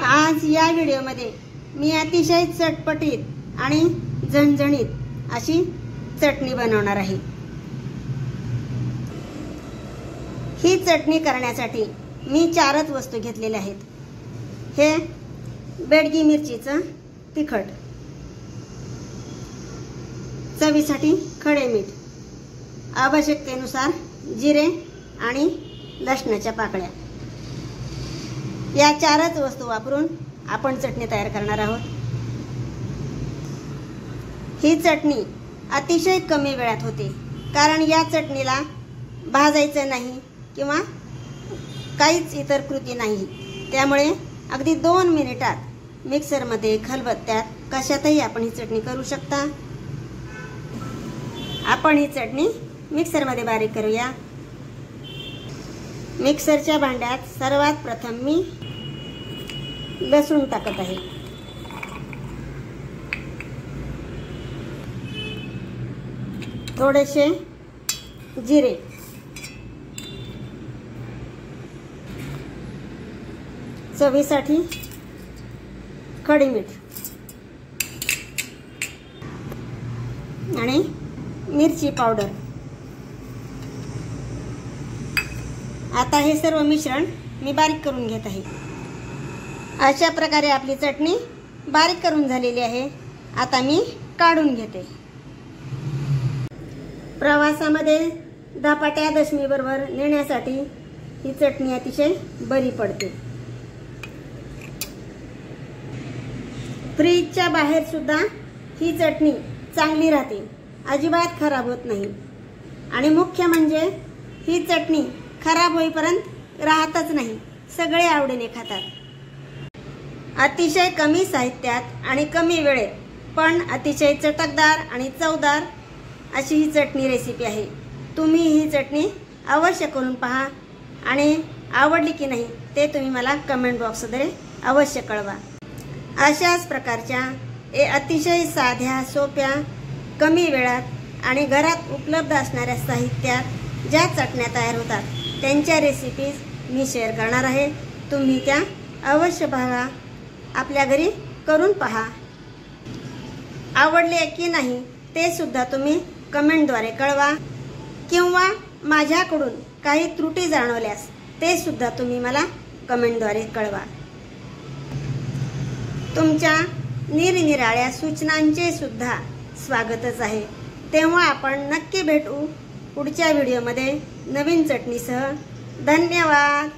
आज या व्हिडिओमध्ये मी अतिशय चटपटीत आणि झणझणीत अशी चटणी बनवणार आहे। ही चटणी करण्यासाठी मी 4च वस्तू घेतलेल्या आहेत। हे बेडगी मिरचीचं तिखट, चवीसाठी खडे मीठ, आवश्यकतेनुसार जिरे आणि लसणाच्या पाकळ्या। या 4च वस्तू वापरून आपण चटणी तयार करणार आहोत। ही चटणी अतिशय कमी वेळात होते, कारण या चटणीला भाजायचं नाही किंवा काहीच इतर कृती नाही। त्यामुळे अगदी 2 मिनिटात मिक्सरमध्ये खलबत्त्यात कशातही आपण ही चटणी करू शकता। आपण ही चटणी मिक्सरमध्ये बारीक करूया। मिक्सरच्या भांड्यात सर्वात प्रथम मी लसूण टाकत आहे। थोडेसे जिरे, चवीसाठी खडी मीठ आणि मिरची पावडर। आता हे सर्व मिश्रण मी बारीक करून घेत आहे। अशा प्रकारे आपली चटणी बारीक करून झालेली आहे। आता मी काढून घेते। प्रवासामध्ये धपाट्या दशमीबरोबर नेण्यासाठी ही चटणी अतिशय बरी पडते। फ्रीजच्या बाहेर सुद्धा ही चटणी चांगली राहते, अजिबात खराब होत नाही। आणि मुख्य म्हणजे ही चटणी खराब होईपर्यंत राहतच नाही, सगळे आवडीने खातात। अतिशय कमी साहित्यात आणि कमी वेळेत पण अतिशय चटकदार आणि चवदार अशी ही चटणी रेसिपी आहे। तुम्ही ही चटणी अवश्य करून पहा आणि आवडली की नाही ते तुम्ही मला कमेंट बॉक्समध्ये अवश्य कळवा। अशाच प्रकारच्या अतिशय साध्या, सोप्या, कमी वेळात आणि घरात उपलब्ध असणाऱ्या साहित्यात ज्या चटण्या तयार होतात त्यांच्या रेसिपीज मी शेअर करणार आहे। तुम्ही त्या अवश्य बघा, आपल्या घरी करून पहा। आवडले की नाही ते सुद्धा तुम्ही कमेंटद्वारे कळवा, किंवा माझ्याकडून काही त्रुटी जाणवल्यास ते सुद्धा तुम्ही मला कमेंटद्वारे कळवा। तुमच्या निरनिराळ्या सूचनांचे सुद्धा स्वागतच आहे। तेव्हा आपण नक्की भेटू पुढच्या व्हिडिओमध्ये नवीन चटणीसह। धन्यवाद।